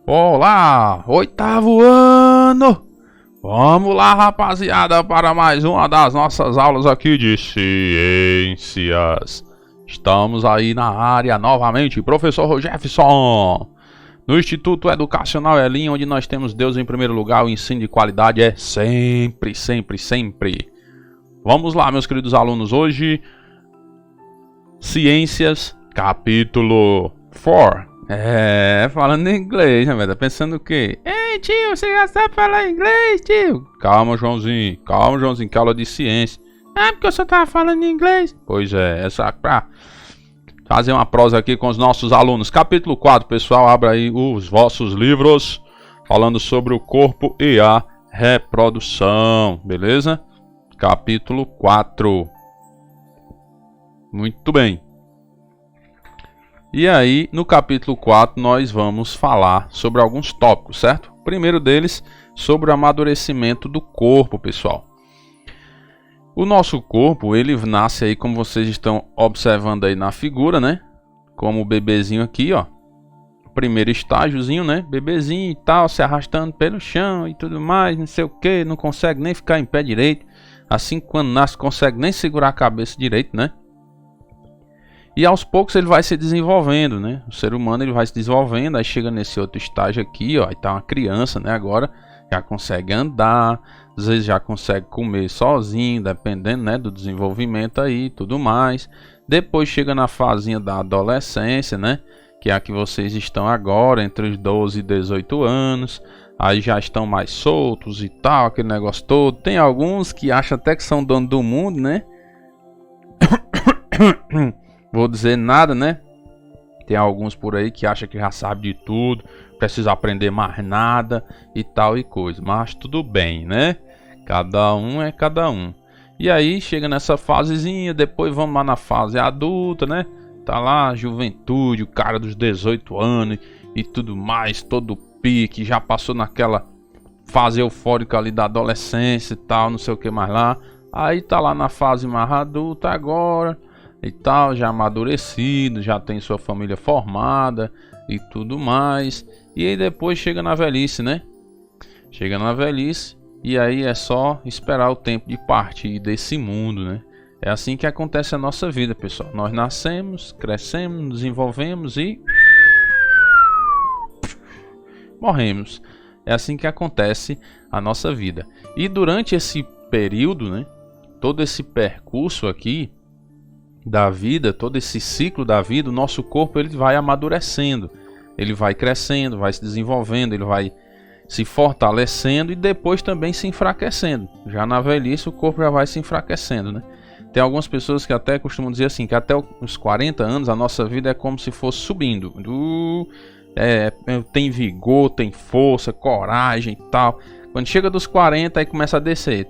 Olá, oitavo ano! Vamos lá, rapaziada, para mais uma das nossas aulas aqui de ciências. Estamos aí na área novamente, professor Jefferson. No Instituto Educacional Elim, onde nós temos Deus em primeiro lugar, o ensino de qualidade é sempre, sempre, sempre. Vamos lá, meus queridos alunos, hoje, Ciências, capítulo 4. Falando em inglês, né, velho? Tá pensando o quê? Ei, tio, você já sabe falar inglês, tio? Calma, Joãozinho, que aula de ciência. Porque eu só tava falando inglês. Pois é, essa pra fazer uma prosa aqui com os nossos alunos. Capítulo 4, pessoal, abra aí os vossos livros, falando sobre o corpo e a reprodução, beleza? Capítulo 4. Muito bem. E aí, no capítulo 4, nós vamos falar sobre alguns tópicos, certo? O primeiro deles, sobre o amadurecimento do corpo, pessoal. O nosso corpo, ele nasce aí, como vocês estão observando aí na figura, né? Como o bebezinho aqui, ó. Primeiro estágiozinho, né? Bebezinho e tal, se arrastando pelo chão e tudo mais, não sei o que, não consegue nem ficar em pé direito. Assim, quando nasce, consegue nem segurar a cabeça direito, né? E aos poucos ele vai se desenvolvendo, né? O ser humano ele vai se desenvolvendo, aí chega nesse outro estágio aqui, ó, aí tá uma criança, né? Agora já consegue andar, às vezes já consegue comer sozinho, dependendo, né, do desenvolvimento aí e tudo mais. Depois chega na fazinha da adolescência, né? Que é a que vocês estão agora, entre os 12 e 18 anos. Aí já estão mais soltos e tal, aquele negócio todo. Tem alguns que acham até que são dono do mundo, né? Vou dizer nada, né? Tem alguns por aí que acham que já sabe de tudo, precisa aprender mais nada e tal e coisa. Mas tudo bem, né? Cada um é cada um. E aí chega nessa fasezinha, depois vamos lá na fase adulta, né? Tá lá a juventude, o cara dos 18 anos e tudo mais, todo pique, já passou naquela fase eufórica ali da adolescência e tal, não sei o que mais lá. Aí tá lá na fase mais adulta agora e tal, já amadurecido, já tem sua família formada e tudo mais. E aí depois chega na velhice, né? Chega na velhice e aí é só esperar o tempo de partir desse mundo, né? É assim que acontece a nossa vida, pessoal. Nós nascemos, crescemos, desenvolvemos e morremos. É assim que acontece a nossa vida. E durante esse período, né? Todo esse percurso aqui da vida, todo esse ciclo da vida, o nosso corpo ele vai amadurecendo, ele vai crescendo, vai se desenvolvendo, ele vai se fortalecendo e depois também se enfraquecendo. Já na velhice o corpo já vai se enfraquecendo, né? Tem algumas pessoas que até costumam dizer assim, que até os 40 anos a nossa vida é como se fosse subindo. Tem vigor, tem força, coragem e tal. Quando chega dos 40 aí começa a descer,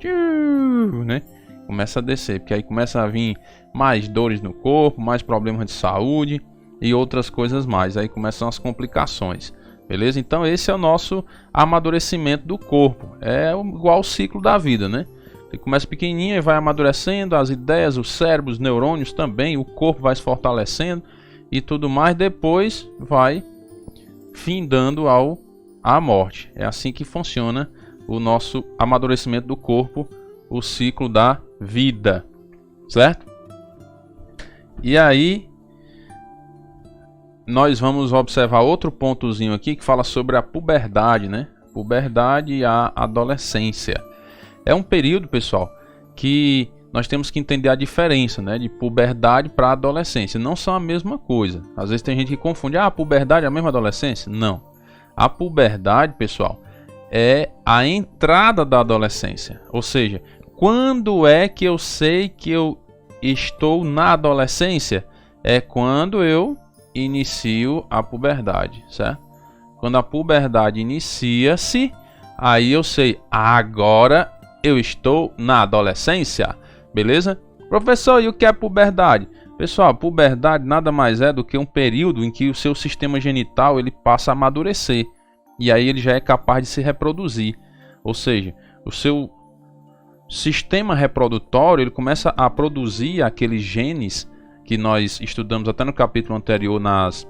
né? Começa a descer, porque aí começa a vir mais dores no corpo, mais problemas de saúde e outras coisas mais. Aí começam as complicações, beleza? Então esse é o nosso amadurecimento do corpo. É igual ao ciclo da vida, né? Ele começa pequenininho e vai amadurecendo, as ideias, o cérebro, os neurônios também, o corpo vai se fortalecendo e tudo mais. Depois vai findando à morte. É assim que funciona o nosso amadurecimento do corpo, o ciclo da vida, certo? E aí nós vamos observar outro pontozinho aqui que fala sobre a puberdade, né? Puberdade e a adolescência. É um período, pessoal, que nós temos que entender a diferença, né? De puberdade para adolescência. Não são a mesma coisa. Às vezes tem gente que confunde, a puberdade é a mesma adolescência? Não. A puberdade, pessoal, é a entrada da adolescência. Ou seja, quando é que eu sei que eu estou na adolescência? É quando eu inicio a puberdade, certo? Quando a puberdade inicia-se, aí eu sei, agora eu estou na adolescência, beleza? Professor, e o que é puberdade? Pessoal, puberdade nada mais é do que um período em que o seu sistema genital ele passa a amadurecer. E aí ele já é capaz de se reproduzir. Ou seja, o seu sistema reprodutório ele começa a produzir aqueles genes que nós estudamos até no capítulo anterior nas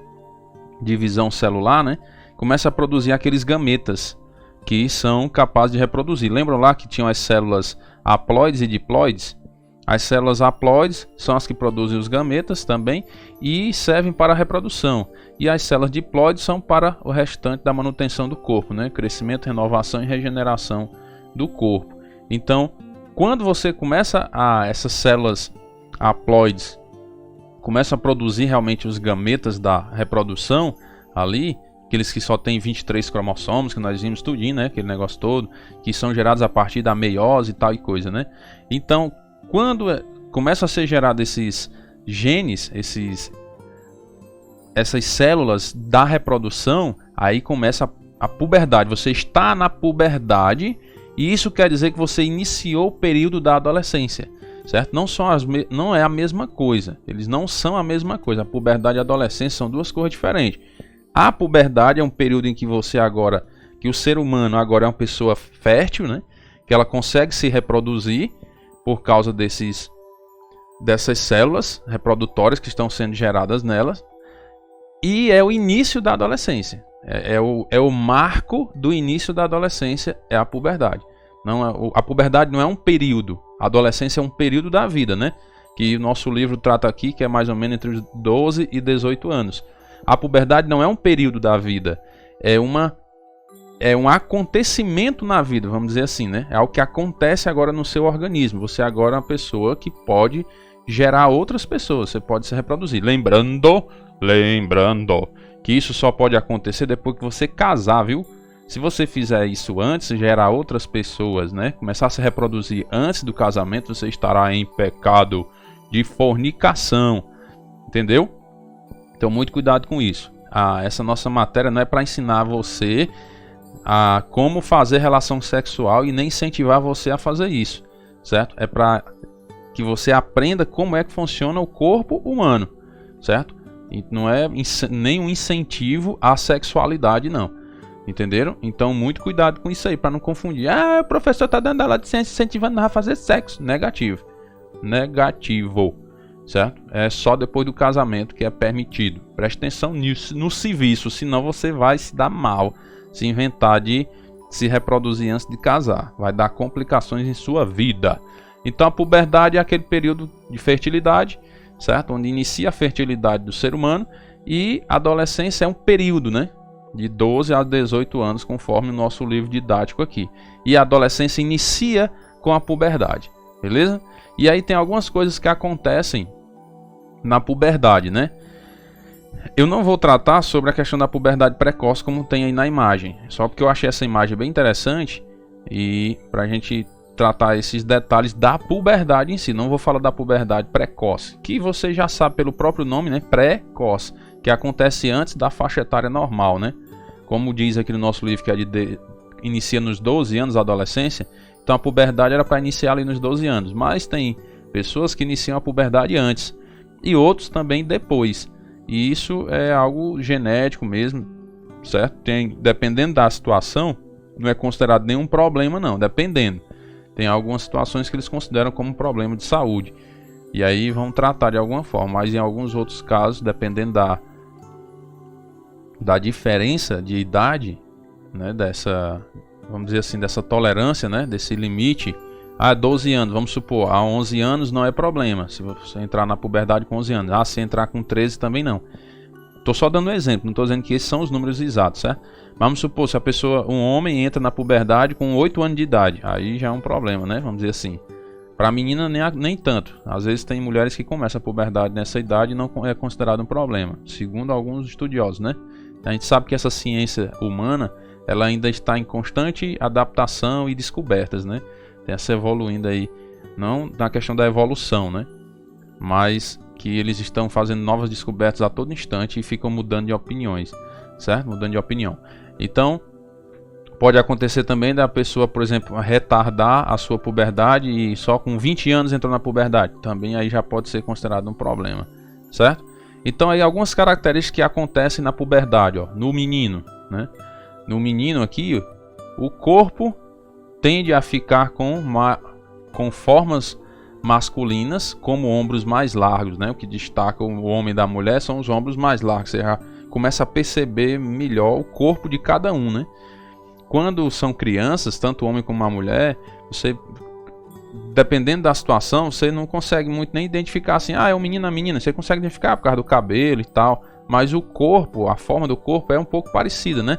divisão celular, né? começa a produzir aqueles gametas que são capazes de reproduzir. Lembram lá que tinham as células haploides e diploides? As células haploides são as que produzem os gametas também e servem para a reprodução. E as células diploides são para o restante da manutenção do corpo, né? Crescimento, renovação e regeneração do corpo. Então, quando você começa essas células haploides começam a produzir realmente os gametas da reprodução ali, aqueles que só tem 23 cromossomos, que nós vimos tudinho, né? Aquele negócio todo, que são gerados a partir da meiose e tal e coisa, né? Então, quando começa a ser gerado esses genes, essas células da reprodução, aí começa a puberdade. Você está na puberdade e isso quer dizer que você iniciou o período da adolescência, certo? Não é a mesma coisa. Eles não são a mesma coisa. A puberdade e a adolescência são duas coisas diferentes. A puberdade é um período em que que o ser humano agora é uma pessoa fértil, né? Que ela consegue se reproduzir por causa dessas células reprodutórias que estão sendo geradas nelas. E é o início da adolescência. É o marco do início da adolescência, é a puberdade. A puberdade não é um período. A adolescência é um período da vida, né? Que o nosso livro trata aqui, que é mais ou menos entre os 12 e 18 anos. A puberdade não é um período da vida. É um acontecimento na vida, vamos dizer assim, né? É algo que acontece agora no seu organismo. Você agora é uma pessoa que pode gerar outras pessoas. Você pode se reproduzir. Lembrando que isso só pode acontecer depois que você casar, viu? Se você fizer isso antes, gerar outras pessoas, né? Começar a se reproduzir antes do casamento, você estará em pecado de fornicação. Entendeu? Então, muito cuidado com isso. Essa nossa matéria não é para ensinar você a como fazer relação sexual e nem incentivar você a fazer isso, certo? É para que você aprenda como é que funciona o corpo humano, certo? E não é nenhum incentivo à sexualidade, não. Entenderam? Então, muito cuidado com isso aí, para não confundir. O professor está dando aula de ciência incentivando a fazer sexo. Negativo. Certo? É só depois do casamento que é permitido. Preste atenção nisso, no serviço, senão você vai se dar mal se inventar de se reproduzir antes de casar. Vai dar complicações em sua vida. Então a puberdade é aquele período de fertilidade, certo? Onde inicia a fertilidade do ser humano, e a adolescência é um período, né? De 12 a 18 anos, conforme o nosso livro didático aqui. E a adolescência inicia com a puberdade, beleza? E aí tem algumas coisas que acontecem na puberdade, né? Eu não vou tratar sobre a questão da puberdade precoce como tem aí na imagem, só porque eu achei essa imagem bem interessante e pra gente tratar esses detalhes da puberdade em si. Não vou falar da puberdade precoce, que você já sabe pelo próprio nome, né? Precoce, que acontece antes da faixa etária normal, né? Como diz aqui no nosso livro, que inicia nos 12 anos a adolescência. Então a puberdade era para iniciar ali nos 12 anos, mas tem pessoas que iniciam a puberdade antes e outros também depois. E isso é algo genético mesmo, certo? Dependendo da situação, não é considerado nenhum problema não, dependendo. Tem algumas situações que eles consideram como problema de saúde. E aí vão tratar de alguma forma, mas em alguns outros casos, dependendo da diferença de idade, né, vamos dizer assim, dessa tolerância, né, desse limite, 12 anos, vamos supor, há 11 anos não é problema, se você entrar na puberdade com 11 anos, se entrar com 13 também não. Estou só dando um exemplo, não estou dizendo que esses são os números exatos, certo? Mas vamos supor, se um homem entra na puberdade com 8 anos de idade, aí já é um problema, né, vamos dizer assim. Para a menina nem tanto, às vezes tem mulheres que começam a puberdade nessa idade e não é considerado um problema, segundo alguns estudiosos, né? A gente sabe que essa ciência humana, ela ainda está em constante adaptação e descobertas, né? Tem essa evoluindo aí, não na questão da evolução, né? Mas que eles estão fazendo novas descobertas a todo instante e ficam mudando de opiniões, certo? Mudando de opinião. Então, pode acontecer também da pessoa, por exemplo, retardar a sua puberdade e só com 20 anos entrou na puberdade. Também aí já pode ser considerado um problema, certo? Então aí algumas características que acontecem na puberdade, ó, no menino, né? No menino aqui, o corpo tende a ficar com formas masculinas, como ombros mais largos, né? O que destaca o homem da mulher são os ombros mais largos. Você já começa a perceber melhor o corpo de cada um, né? Quando são crianças, tanto o homem como a mulher, você, dependendo da situação, você não consegue muito nem identificar assim, é um menino, a menina, você consegue identificar por causa do cabelo e tal, mas o corpo, a forma do corpo é um pouco parecida, né?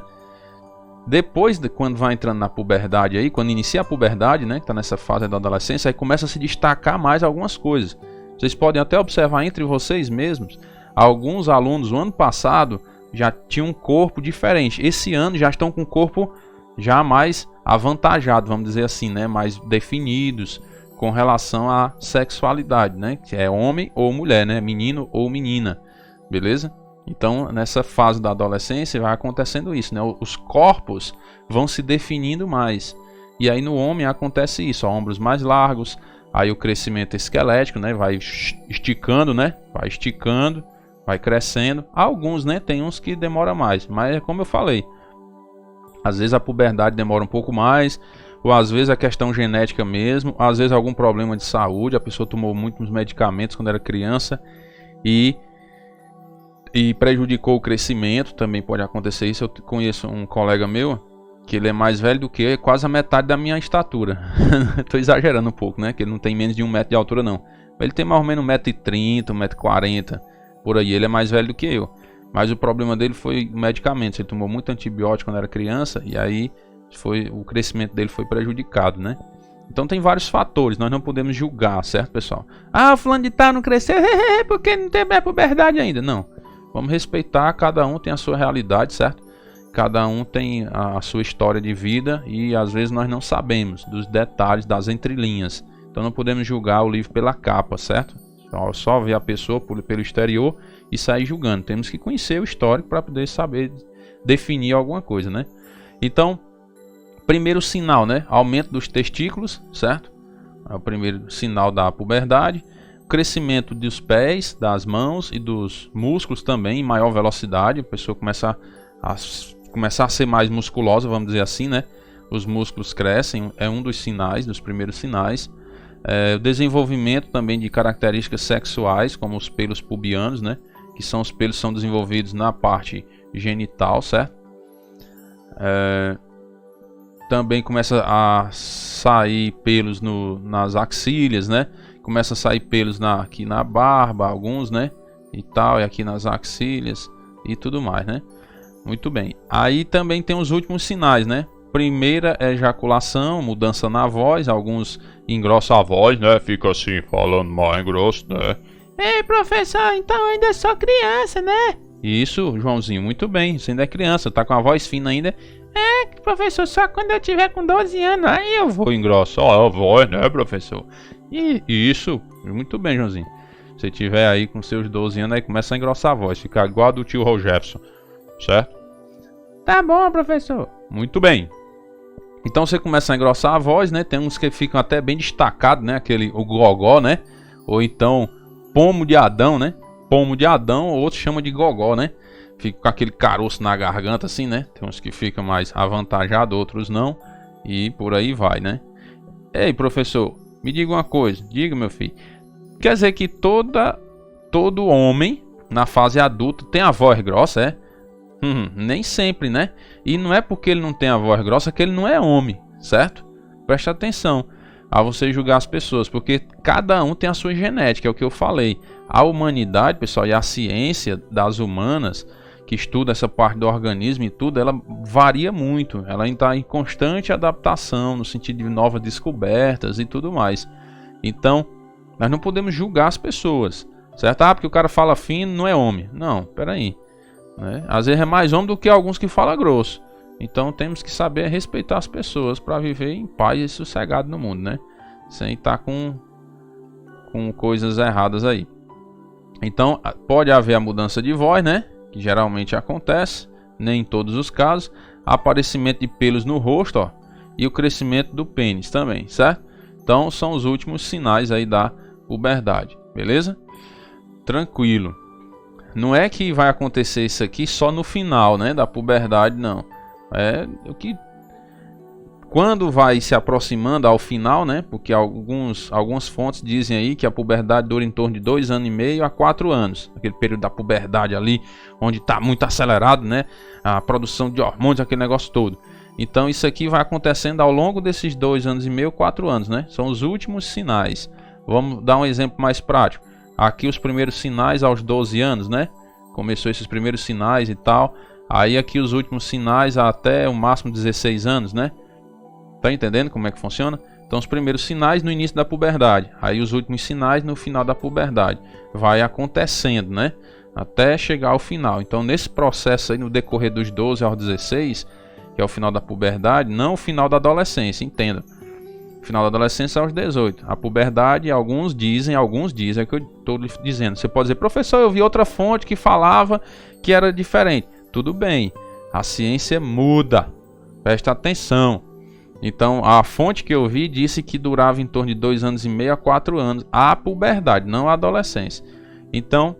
Depois, quando vai entrando na puberdade aí, quando inicia a puberdade, né, que tá nessa fase da adolescência, aí começa a se destacar mais algumas coisas. Vocês podem até observar entre vocês mesmos, alguns alunos no ano passado já tinham um corpo diferente. Esse ano já estão com o corpo já mais avantajado, vamos dizer assim, né, mais definidos com relação à sexualidade, né, que é homem ou mulher, né, menino ou menina, beleza? Então, nessa fase da adolescência vai acontecendo isso, né? Os corpos vão se definindo mais. E aí no homem acontece isso, ombros mais largos, aí o crescimento esquelético, né? Vai esticando, né? Vai esticando, vai crescendo. Alguns, né? Tem uns que demora mais, mas é como eu falei. Às vezes a puberdade demora um pouco mais, ou às vezes a questão genética mesmo, às vezes algum problema de saúde, a pessoa tomou muitos medicamentos quando era criança e prejudicou o crescimento, também pode acontecer isso. Eu conheço um colega meu, que ele é mais velho do que eu, é quase a metade da minha estatura. Estou exagerando um pouco, né? Que ele não tem menos de 1 metro de altura não. Ele tem mais ou menos 1,30 m, 1,40 m, por aí. Ele é mais velho do que eu. Mas o problema dele foi medicamentos. Ele tomou muito antibiótico quando era criança, e aí o crescimento dele foi prejudicado, né? Então tem vários fatores, nós não podemos julgar, certo, pessoal? O fulano de tal não cresceu, porque não tem puberdade ainda. Não. Vamos respeitar, cada um tem a sua realidade, certo? Cada um tem a sua história de vida e às vezes nós não sabemos dos detalhes, das entrelinhas. Então não podemos julgar o livro pela capa, certo? Só ver a pessoa pelo exterior e sair julgando. Temos que conhecer o histórico para poder saber definir alguma coisa, né? Então, primeiro sinal, né? Aumento dos testículos, certo? É o primeiro sinal da puberdade. Crescimento dos pés, das mãos e dos músculos também em maior velocidade. A pessoa começa a ser mais musculosa, vamos dizer assim, né? Os músculos crescem, é um dos sinais, dos primeiros sinais. O desenvolvimento também de características sexuais, como os pelos pubianos, né? Que são os pelos que são desenvolvidos na parte genital, certo? Também começa a sair pelos nas axilas, né? Começa a sair pelos aqui na barba, alguns, né? E tal, e aqui nas axilas e tudo mais, né? Muito bem. Aí também tem os últimos sinais, né? Primeira ejaculação, mudança na voz, alguns engrossam a voz, né? Fica assim, falando mais grosso, né? Ei, professor, então ainda sou criança, né? Isso, Joãozinho, muito bem. Você ainda é criança, tá com a voz fina ainda. Professor, só quando eu tiver com 12 anos, aí eu vou engrossar a voz, né, professor? Isso, muito bem, Joãozinho. Se tiver aí com seus 12 anos, aí começa a engrossar a voz, ficar igual a do tio Rogerson, certo? Tá bom, professor. Muito bem. Então você começa a engrossar a voz, né? Tem uns que ficam até bem destacados, né? O gogó, né? Ou então pomo de Adão, né? Pomo de Adão, ou outros chamam de gogó, né? Fica com aquele caroço na garganta assim, né? Tem uns que ficam mais avantajados, outros não. E por aí vai, né? Ei, professor, me diga uma coisa. Diga, meu filho. Quer dizer que todo homem na fase adulta tem a voz grossa, é? Nem sempre, né? E não é porque ele não tem a voz grossa que ele não é homem, certo? Preste atenção a você julgar as pessoas, porque cada um tem a sua genética, é o que eu falei. A humanidade, pessoal, e a ciência das humanas, que estuda essa parte do organismo e tudo, ela varia muito. Ela está em constante adaptação, no sentido de novas descobertas e tudo mais. Então, nós não podemos julgar as pessoas, certo? Porque o cara fala fino, não é homem. Não, peraí. Né? Às vezes é mais homem do que alguns que falam grosso. Então temos que saber respeitar as pessoas para viver em paz e sossegado no mundo, né? Sem estar com coisas erradas aí. Então pode haver a mudança de voz, né? Que geralmente acontece, nem em todos os casos. Aparecimento de pelos no rosto, ó, e o crescimento do pênis também, certo? Então são os últimos sinais aí da puberdade, beleza? Tranquilo. Não é que vai acontecer isso aqui só no final, né, da puberdade, não. É o que Quando vai se aproximando ao final, né? Porque algumas fontes dizem aí que a puberdade dura em torno de 2 anos e meio a 4 anos. Aquele período da puberdade ali, onde está muito acelerado, né? A produção de hormônios, aquele negócio todo. Então isso aqui vai acontecendo ao longo desses 2 anos e meio, 4 anos, né? São os últimos sinais. Vamos dar um exemplo mais prático. Aqui os primeiros sinais aos 12 anos, né? Começou esses primeiros sinais e tal. Aí aqui os últimos sinais até o máximo 16 anos, né? Tá entendendo como é que funciona? Então os primeiros sinais no início da puberdade. Aí os últimos sinais no final da puberdade. Vai acontecendo, né? Até chegar ao final. Então nesse processo aí, no decorrer dos 12 aos 16, que é o final da puberdade, não o final da adolescência, entenda. Final da adolescência é aos 18. A puberdade, alguns dizem, é o que eu estou dizendo. Você pode dizer, professor, eu vi outra fonte que falava que era diferente. Tudo bem, a ciência muda. Presta atenção. Então, a fonte que eu vi disse que durava em torno de 2 anos e meio a 4 anos. A puberdade, não a adolescência. Então,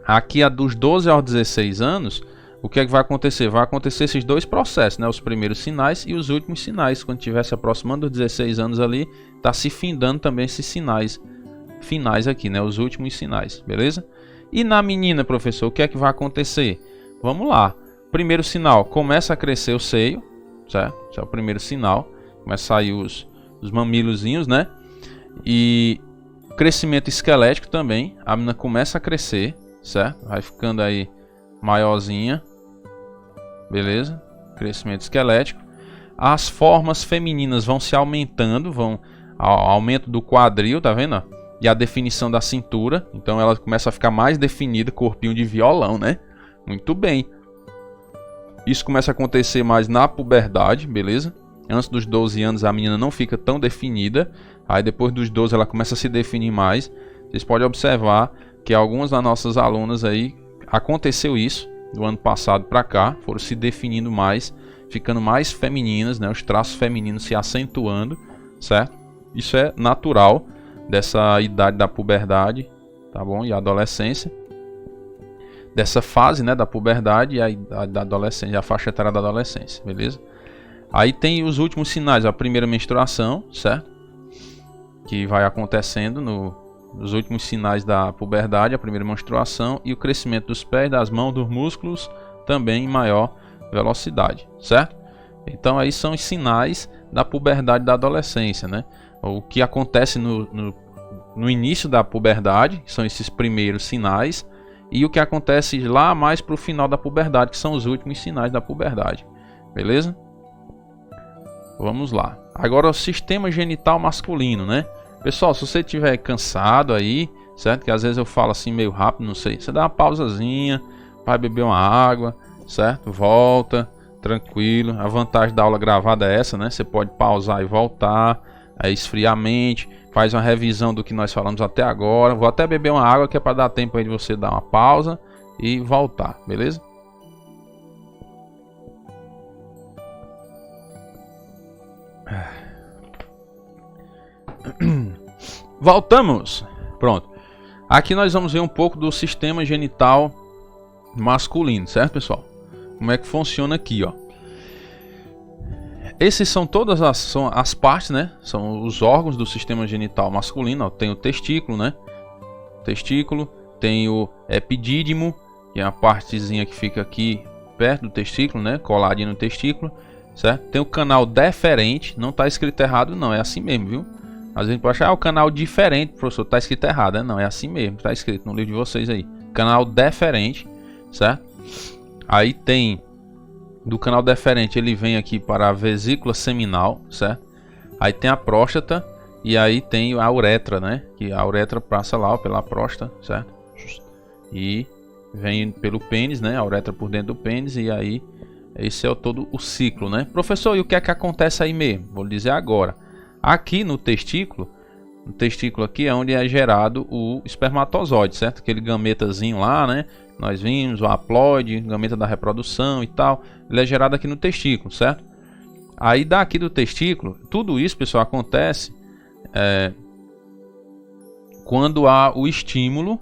aqui dos 12 aos 16 anos... O que é que vai acontecer? Vai acontecer esses dois processos, né? Os primeiros sinais e os últimos sinais. Quando estiver se aproximando dos 16 anos ali, está se findando também esses sinais finais aqui, né? Os últimos sinais, beleza? E na menina, professor, o que é que vai acontecer? Vamos lá. Primeiro sinal, começa a crescer o seio, certo? Esse é o primeiro sinal. Começa a sair os mamilozinhos, né? E crescimento esquelético também. A menina começa a crescer, certo? Vai ficando aí maiorzinha. Beleza? Crescimento esquelético. As formas femininas vão se aumentando, aumento do quadril, tá vendo? E a definição da cintura. Então ela começa a ficar mais definida, corpinho de violão, né? Muito bem. Isso começa a acontecer mais na puberdade, beleza? Antes dos 12 anos a menina não fica tão definida. Aí depois dos 12 ela começa a se definir mais. Vocês podem observar que algumas das nossas alunas aí aconteceu isso. Do ano passado para cá, foram se definindo mais, ficando mais femininas, né? Os traços femininos se acentuando, certo? Isso é natural dessa idade da puberdade, tá bom? E a adolescência, dessa fase, né, da puberdade e a da adolescência, a faixa etária da adolescência, beleza? Aí tem os últimos sinais, a primeira menstruação, certo? Que vai acontecendo nos últimos sinais da puberdade, a primeira menstruação e o crescimento dos pés, das mãos, dos músculos também em maior velocidade, certo? Então aí são os sinais da puberdade da adolescência, né? O que acontece no início da puberdade, que são esses primeiros sinais, e o que acontece lá mais para o final da puberdade, que são os últimos sinais da puberdade, beleza? Vamos lá. Agora o sistema genital masculino, né? Pessoal, se você estiver cansado aí, certo? Que às vezes eu falo assim meio rápido, não sei. Você dá uma pausazinha, vai beber uma água, certo? Volta, tranquilo. A vantagem da aula gravada é essa, né? Você pode pausar e voltar, aí esfriar a mente, faz uma revisão do que nós falamos até agora. Vou até beber uma água que é para dar tempo aí de você dar uma pausa e voltar, beleza? Voltamos. Pronto. Aqui nós vamos ver um pouco do sistema genital masculino, certo, pessoal? Como é que funciona aqui, ó. Esses são todas as partes, né? São os órgãos do sistema genital masculino, ó. Tem o testículo, né? Testículo, tem o epidídimo, que é a partezinha que fica aqui perto do testículo, né? Coladinho no testículo, certo? Tem o canal deferente, não está escrito errado não, é assim mesmo, viu? Às vezes pode achar o canal diferente, professor, tá escrito errado, né? Não, é assim mesmo, tá escrito no livro de vocês aí. Canal deferente, certo? Aí tem do canal deferente, ele vem aqui para a vesícula seminal, certo? Aí tem a próstata e aí tem a uretra, né? Que a uretra passa lá pela próstata, certo? E vem pelo pênis, né? A uretra por dentro do pênis e aí esse é todo o ciclo, né? Professor, e o que é que acontece aí mesmo? Vou lhe dizer agora. Aqui no testículo aqui é onde é gerado o espermatozoide, certo? Aquele gametazinho lá, né? Nós vimos o haploide, gameta da reprodução e tal. Ele é gerado aqui no testículo, certo? Aí daqui do testículo, tudo isso, pessoal, acontece quando há o estímulo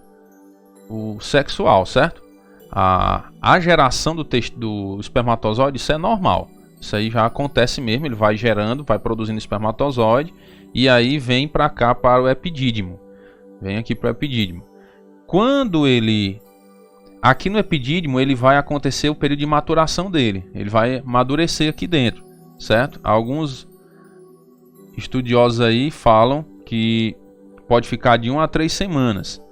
sexual, certo? A geração do espermatozoide, isso é normal. Isso aí já acontece mesmo, ele vai gerando, vai produzindo espermatozoide e aí vem para cá para o epidídimo. Vem aqui para o epidídimo. Quando ele... Aqui no epidídimo ele vai acontecer o período de maturação dele. Ele vai amadurecer aqui dentro, certo? Alguns estudiosos aí falam que pode ficar de 1 a 3 semanas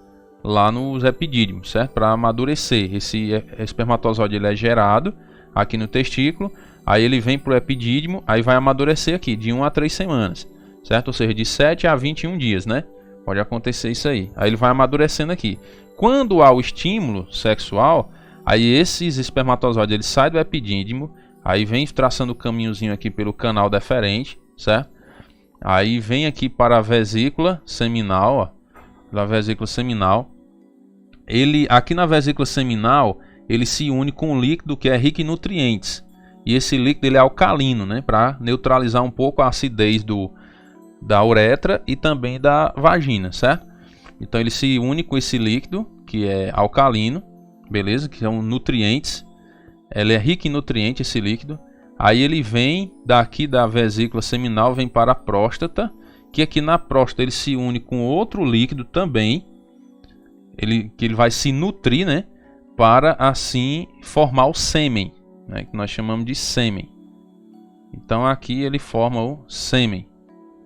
lá nos epidídimos, certo? Para amadurecer. Esse espermatozoide ele é gerado aqui no testículo, aí ele vem para o epidídimo, aí vai amadurecer aqui de 1 a 3 semanas, certo? Ou seja, de 7 a 21 dias, né? Pode acontecer isso aí. Aí ele vai amadurecendo aqui. Quando há o estímulo sexual, aí esses espermatozoides eles saem do epidídimo, aí vem traçando o caminhozinho aqui pelo canal deferente, certo? Aí vem aqui para a vesícula seminal, ó, da vesícula seminal. Ele aqui na vesícula seminal, ele se une com um líquido que é rico em nutrientes. E esse líquido ele é alcalino, né, para neutralizar um pouco a acidez da uretra e também da vagina, certo? Então ele se une com esse líquido que é alcalino, beleza? Que são nutrientes. Ele é rico em nutrientes, esse líquido. Aí ele vem daqui da vesícula seminal, vem para a próstata, que aqui na próstata ele se une com outro líquido também, que ele vai se nutrir, né? Para assim formar o sêmen, né, que nós chamamos de sêmen. Então aqui ele forma o sêmen,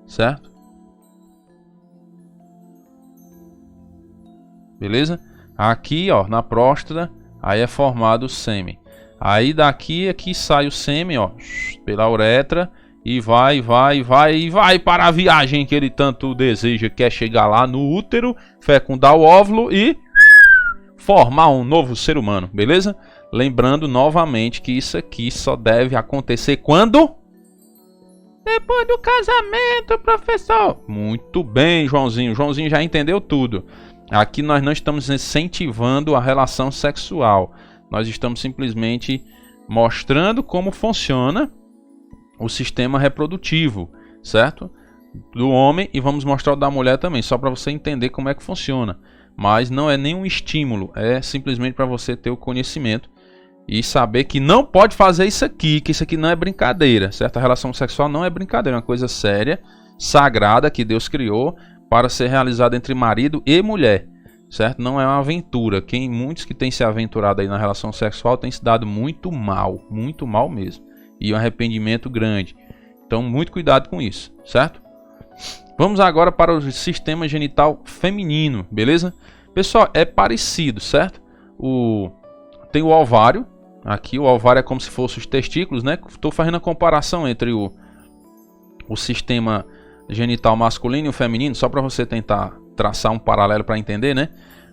certo? Beleza? Aqui, ó, na próstata, aí é formado o sêmen. Aí daqui aqui sai o sêmen, ó, pela uretra e vai para a viagem que ele tanto deseja, que é chegar lá no útero, fecundar o óvulo e formar um novo ser humano, beleza? Lembrando novamente que isso aqui só deve acontecer quando? Depois do casamento, professor. Muito bem, Joãozinho. Joãozinho já entendeu tudo. Aqui nós não estamos incentivando a relação sexual. Nós estamos simplesmente mostrando como funciona o sistema reprodutivo, certo? Do homem, e vamos mostrar o da mulher também, só para você entender como é que funciona. Mas não é nenhum estímulo, é simplesmente para você ter o conhecimento e saber que não pode fazer isso aqui, que isso aqui não é brincadeira, certo? A relação sexual não é brincadeira, é uma coisa séria, sagrada, que Deus criou para ser realizada entre marido e mulher, certo? Não é uma aventura. Muitos que têm se aventurado aí na relação sexual têm se dado muito mal mesmo, e um arrependimento grande. Então, muito cuidado com isso, certo? Vamos agora para o sistema genital feminino, beleza? Pessoal, é parecido, certo? Tem o ovário. Aqui o ovário é como se fosse os testículos, né? Estou fazendo a comparação entre o sistema genital masculino e o feminino, só para você tentar traçar um paralelo para entender, né?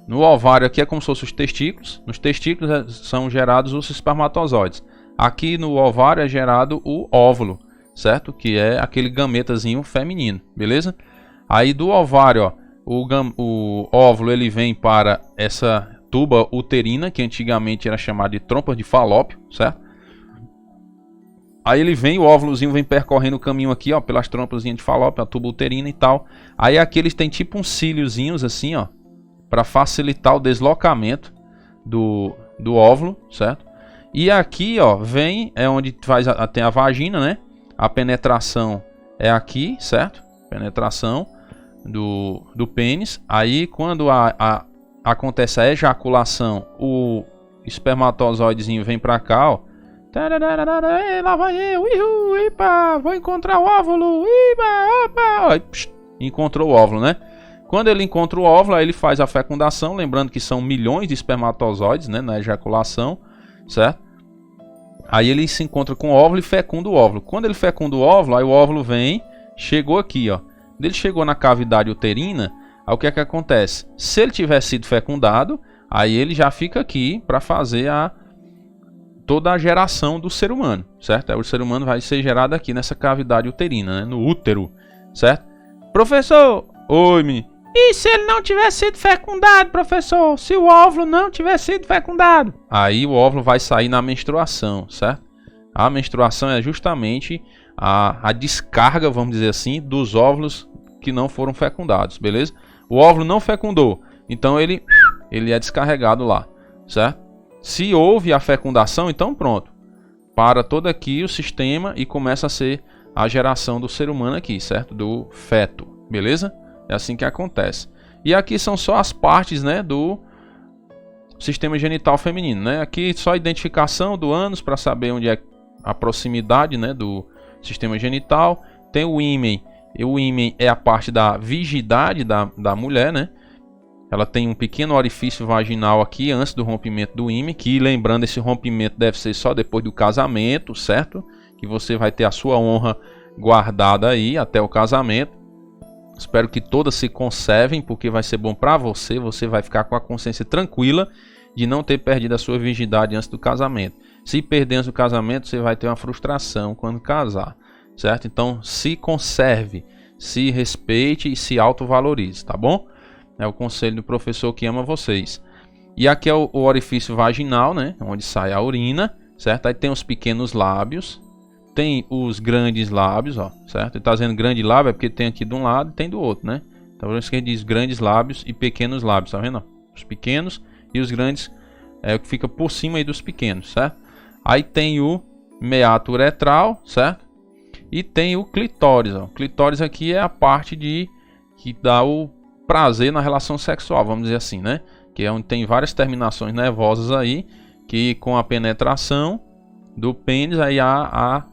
No ovário aqui é como se fossem os testículos. Nos testículos são gerados os espermatozoides. Aqui no ovário é gerado o óvulo, certo? Que é aquele gametazinho feminino, beleza? Aí do ovário, ó, o óvulo ele vem para essa tuba uterina, que antigamente era chamada de trompa de Falópio, certo? Aí ele vem, o óvulozinho vem percorrendo o caminho aqui, ó, pelas trompazinhas de Falópio, a tuba uterina e tal. Aí aqui eles têm tipo uns cíliozinhos assim, ó, para facilitar o deslocamento do óvulo, certo? E aqui, ó, é onde tem a vagina, né? A penetração é aqui, certo? Penetração do pênis. Aí quando acontece a ejaculação, o espermatozoidezinho vem para cá, ó. Lá vai eu, ipa, vou encontrar o óvulo, opa. Encontrou o óvulo, né? Quando ele encontra o óvulo, aí ele faz a fecundação, lembrando que são milhões de espermatozoides, né, na ejaculação, certo? Aí ele se encontra com o óvulo e fecunda o óvulo. Quando ele fecunda o óvulo, aí o óvulo vem, chegou aqui, ó. Ele chegou na cavidade uterina, aí o que é que acontece? Se ele tiver sido fecundado, aí ele já fica aqui para fazer toda a geração do ser humano, certo? Aí o ser humano vai ser gerado aqui nessa cavidade uterina, né? No útero, certo? Professor, oi, menino. E se ele não tiver sido fecundado, professor? Se o óvulo não tiver sido fecundado? Aí o óvulo vai sair na menstruação, certo? A menstruação é justamente a descarga, vamos dizer assim, dos óvulos que não foram fecundados, beleza? O óvulo não fecundou, então ele é descarregado lá, certo? Se houve a fecundação, então pronto. para todo aqui o sistema e começa a ser a geração do ser humano aqui, certo? Do feto, beleza? É assim que acontece. E aqui são só as partes, né, do sistema genital feminino, né? Aqui só a identificação do ânus para saber onde é a proximidade, né, do sistema genital. Tem o ímen. E o ímen é a parte da vigidade da mulher, né? Ela tem um pequeno orifício vaginal aqui antes do rompimento do ímen, que, lembrando, esse rompimento deve ser só depois do casamento, certo? Que você vai ter a sua honra guardada aí até o casamento. Espero que todas se conservem, porque vai ser bom para você. Você vai ficar com a consciência tranquila de não ter perdido a sua virgindade antes do casamento. Se perder antes do casamento, você vai ter uma frustração quando casar, certo? Então, se conserve, se respeite e se autovalorize, tá bom? É o conselho do professor que ama vocês. E aqui é o orifício vaginal, né? Onde sai a urina, certo? Aí tem os pequenos lábios. Tem os grandes lábios, ó, certo? Ele tá dizendo grande lábio é porque tem aqui de um lado e tem do outro, né? Então por isso que ele diz grandes lábios e pequenos lábios, tá vendo? Os pequenos e os grandes é o que fica por cima aí dos pequenos, certo? Aí tem o meato uretral, certo? E tem o clitóris, ó. O clitóris aqui é a parte que dá o prazer na relação sexual, vamos dizer assim, né? Que é onde tem várias terminações nervosas aí, que com a penetração do pênis aí há a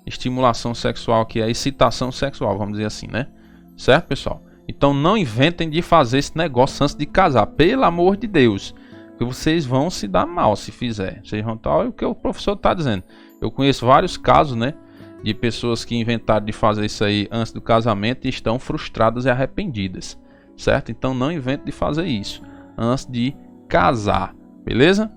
estimulação sexual, que é a excitação sexual, vamos dizer assim, né? Certo, pessoal? Então não inventem de fazer esse negócio antes de casar, pelo amor de Deus, que vocês vão se dar mal se fizer. Vocês vão estar, é o que o professor está dizendo. Eu conheço vários casos, né, de pessoas que inventaram de fazer isso aí antes do casamento e estão frustradas e arrependidas, certo? Então não invente de fazer isso antes de casar, beleza?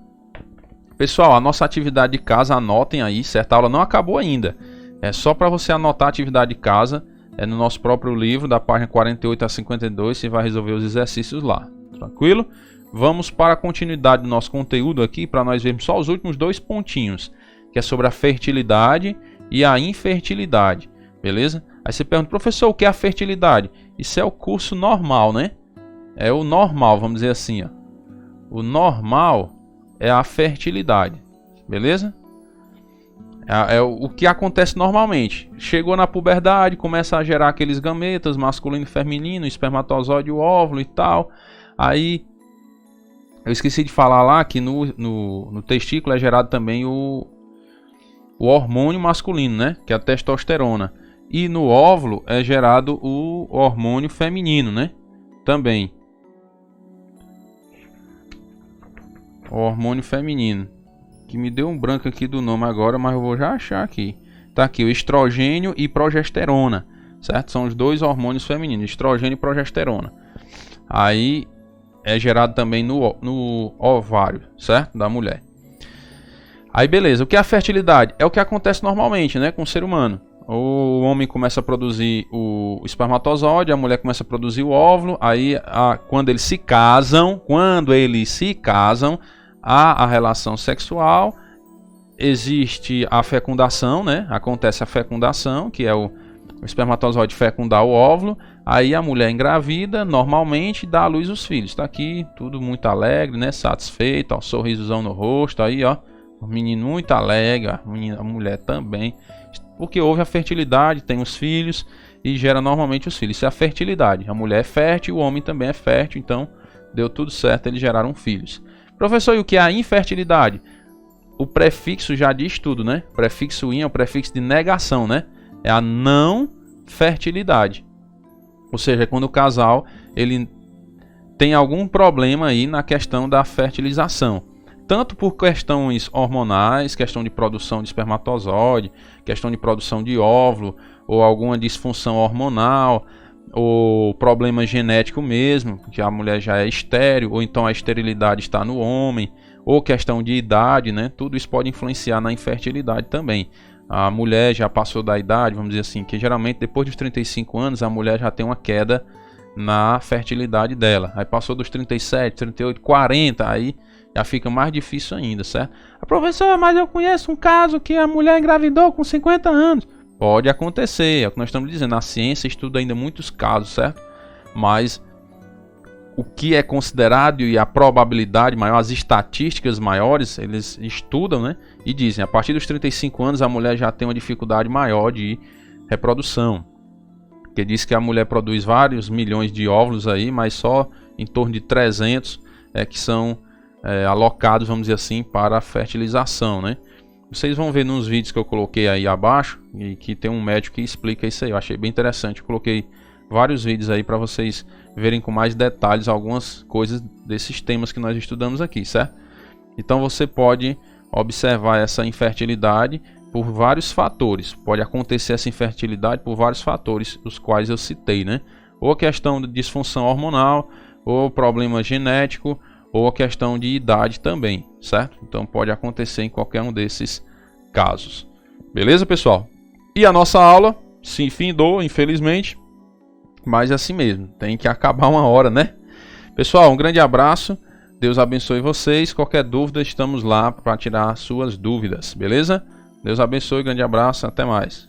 Pessoal, a nossa atividade de casa, anotem aí, certo? A aula não acabou ainda. É só para você anotar a atividade de casa. É no nosso próprio livro, da página 48 a 52. Você vai resolver os exercícios lá. Tranquilo? Vamos para a continuidade do nosso conteúdo aqui, para nós vermos só os últimos dois pontinhos, que é sobre a fertilidade e a infertilidade. Beleza? Aí você pergunta, professor, o que é a fertilidade? Isso é o curso normal, né? É o normal, vamos dizer assim, ó. O normal é a fertilidade, beleza? É o que acontece normalmente. Chegou na puberdade, começa a gerar aqueles gametas, masculino e feminino, espermatozoide, o óvulo e tal. Aí, eu esqueci de falar lá que no testículo é gerado também o hormônio masculino, né? Que é a testosterona. E no óvulo é gerado o hormônio feminino, né? Também. O hormônio feminino, que me deu um branco aqui do nome agora, mas eu vou já achar aqui. Tá aqui o estrogênio e progesterona, certo? São os dois hormônios femininos, estrogênio e progesterona. Aí é gerado também no ovário, certo? Da mulher. Aí beleza, o que é a fertilidade? É o que acontece normalmente, né, com o ser humano. O homem começa a produzir o espermatozoide, a mulher começa a produzir o óvulo. Aí quando eles se casam, há a relação sexual, existe a fecundação, né? Acontece a fecundação, que é o espermatozoide fecundar o óvulo. Aí a mulher engravida, normalmente dá à luz os filhos. Está aqui tudo muito alegre, né? Satisfeito, ó, sorrisozão no rosto, aí ó, o menino muito alegre, a mulher também, porque houve a fertilidade, tem os filhos e gera normalmente os filhos. Isso é a fertilidade. A mulher é fértil, o homem também é fértil, então deu tudo certo, eles geraram filhos. Professor, e o que é a infertilidade? O prefixo já diz tudo, né? O prefixo in é o prefixo de negação, né? É a não fertilidade. Ou seja, quando o casal ele tem algum problema aí na questão da fertilização. Tanto por questões hormonais, questão de produção de espermatozoide, questão de produção de óvulo, ou alguma disfunção hormonal, ou problema genético mesmo, que a mulher já é estéril, ou então a esterilidade está no homem, ou questão de idade, né? Tudo isso pode influenciar na infertilidade também. A mulher já passou da idade, vamos dizer assim, que geralmente depois dos 35 anos a mulher já tem uma queda na fertilidade dela. Aí passou dos 37, 38, 40, aí já fica mais difícil ainda, certo? Professor, mas eu conheço um caso que a mulher engravidou com 50 anos. Pode acontecer, é o que nós estamos dizendo. A ciência estuda ainda muitos casos, certo? Mas o que é considerado e a probabilidade maior, as estatísticas maiores, eles estudam, né? E dizem, a partir dos 35 anos a mulher já tem uma dificuldade maior de reprodução. Porque diz que a mulher produz vários milhões de óvulos aí, mas só em torno de 300 que são alocados, vamos dizer assim, para a fertilização, né? Vocês vão ver nos vídeos que eu coloquei aí abaixo, e que tem um médico que explica isso aí. Eu achei bem interessante, eu coloquei vários vídeos aí para vocês verem com mais detalhes algumas coisas desses temas que nós estudamos aqui, certo? Então você pode observar essa infertilidade por vários fatores. Pode acontecer essa infertilidade por vários fatores, os quais eu citei, né? Ou a questão de disfunção hormonal, ou problema genético, ou a questão de idade também, certo? Então pode acontecer em qualquer um desses casos. Beleza, pessoal? E a nossa aula se findou, infelizmente, mas é assim mesmo, tem que acabar uma hora, né? Pessoal, um grande abraço, Deus abençoe vocês. Qualquer dúvida, estamos lá para tirar suas dúvidas, beleza? Deus abençoe, grande abraço, até mais.